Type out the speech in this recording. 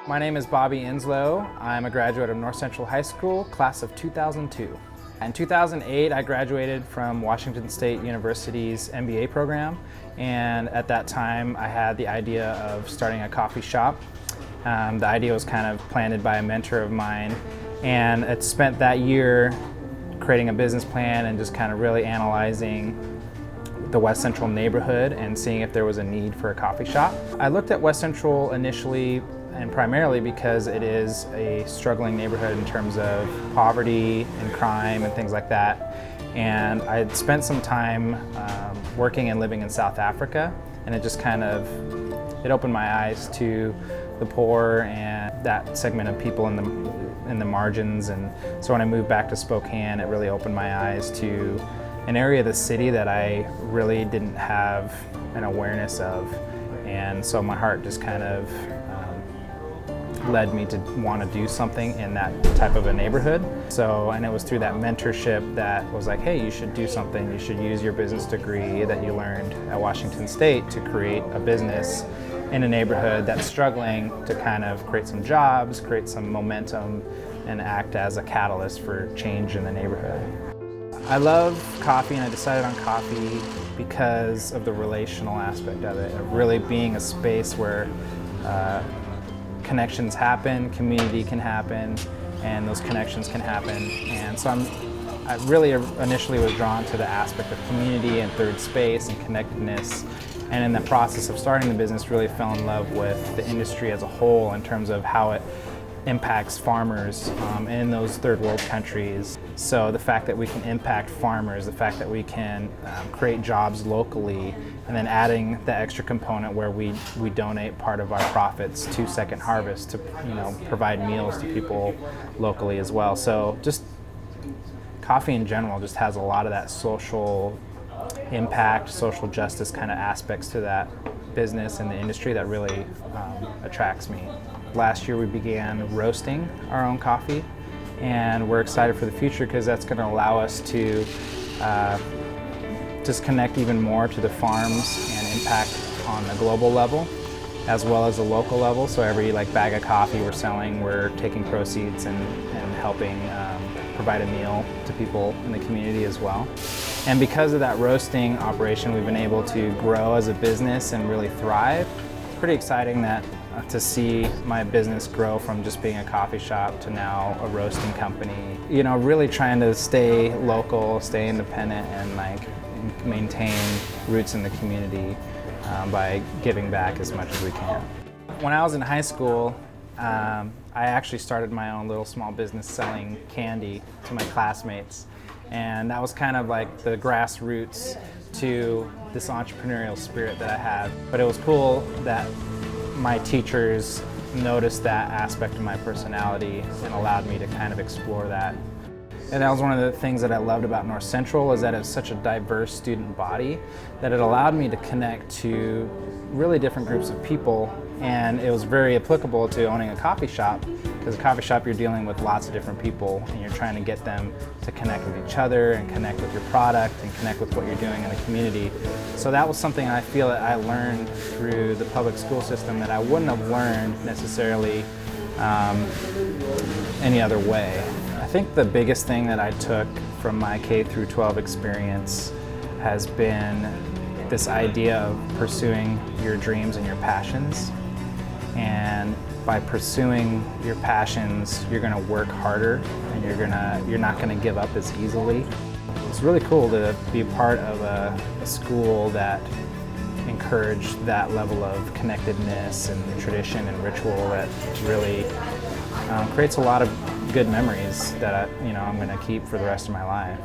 My name is Bobby Enslow. I'm a graduate of North Central High School, class of 2002. In 2008, I graduated from Washington State University's MBA program, and at that time I had the idea of starting a coffee shop. The idea was kind of planted by a mentor of mine, and I spent that year creating a business plan and just kind of really analyzing the West Central neighborhood and seeing if there was a need for a coffee shop. I looked at West Central initially and primarily because it is a struggling neighborhood in terms of poverty and crime and things like that. And I had spent some time working and living in South Africa, and it just kind of, it opened my eyes to the poor and that segment of people in the margins. And so when I moved back to Spokane, it really opened my eyes to an area of the city that I really didn't have an awareness of. And so my heart just kind of led me to want to do something in that type of a neighborhood. So, and it was through that mentorship that was like, hey, you should do something. You should use your business degree that you learned at Washington State to create a business in a neighborhood that's struggling, to kind of create some jobs, create some momentum, and act as a catalyst for change in the neighborhood. I love coffee, and I decided on coffee because of the relational aspect of it, of really being a space where connections happen, community can happen, and those connections can happen. And so I really initially was drawn to the aspect of community and third space and connectedness. And in the process of starting the business, really fell in love with the industry as a whole in terms of how it impacts farmers in those third world countries. So the fact that we can impact farmers, the fact that we can create jobs locally, and then adding the extra component where we donate part of our profits to Second Harvest to provide meals to people locally as well. So just coffee in general just has a lot of that social impact, social justice kind of aspects to that business and the industry that really attracts me. Last year we began roasting our own coffee, and we're excited for the future because that's going to allow us to just connect even more to the farms and impact on the global level as well as the local level. So every bag of coffee we're selling, we're taking proceeds and helping provide a meal to people in the community as well. And because of that roasting operation, we've been able to grow as a business and really thrive. It's pretty exciting to see my business grow from just being a coffee shop to now a roasting company. Really trying to stay local, stay independent, and maintain roots in the community by giving back as much as we can. When I was in high school, I actually started my own little small business selling candy to my classmates. And that was kind of like the grassroots to this entrepreneurial spirit that I have. But it was cool that my teachers noticed that aspect of my personality and allowed me to kind of explore that. And that was one of the things that I loved about North Central, is that it's such a diverse student body that it allowed me to connect to really different groups of people. And it was very applicable to owning a coffee shop, because a coffee shop, you're dealing with lots of different people and you're trying to get them to connect with each other and connect with your product and connect with what you're doing in the community. So that was something I feel that I learned through the public school system that I wouldn't have learned necessarily any other way. I think the biggest thing that I took from my K through 12 experience has been this idea of pursuing your dreams and your passions. And by pursuing your passions, you're going to work harder, and you're not going to give up as easily. It's really cool to be a part of a school that encouraged that level of connectedness and tradition and ritual that really creates a lot of good memories that I'm going to keep for the rest of my life.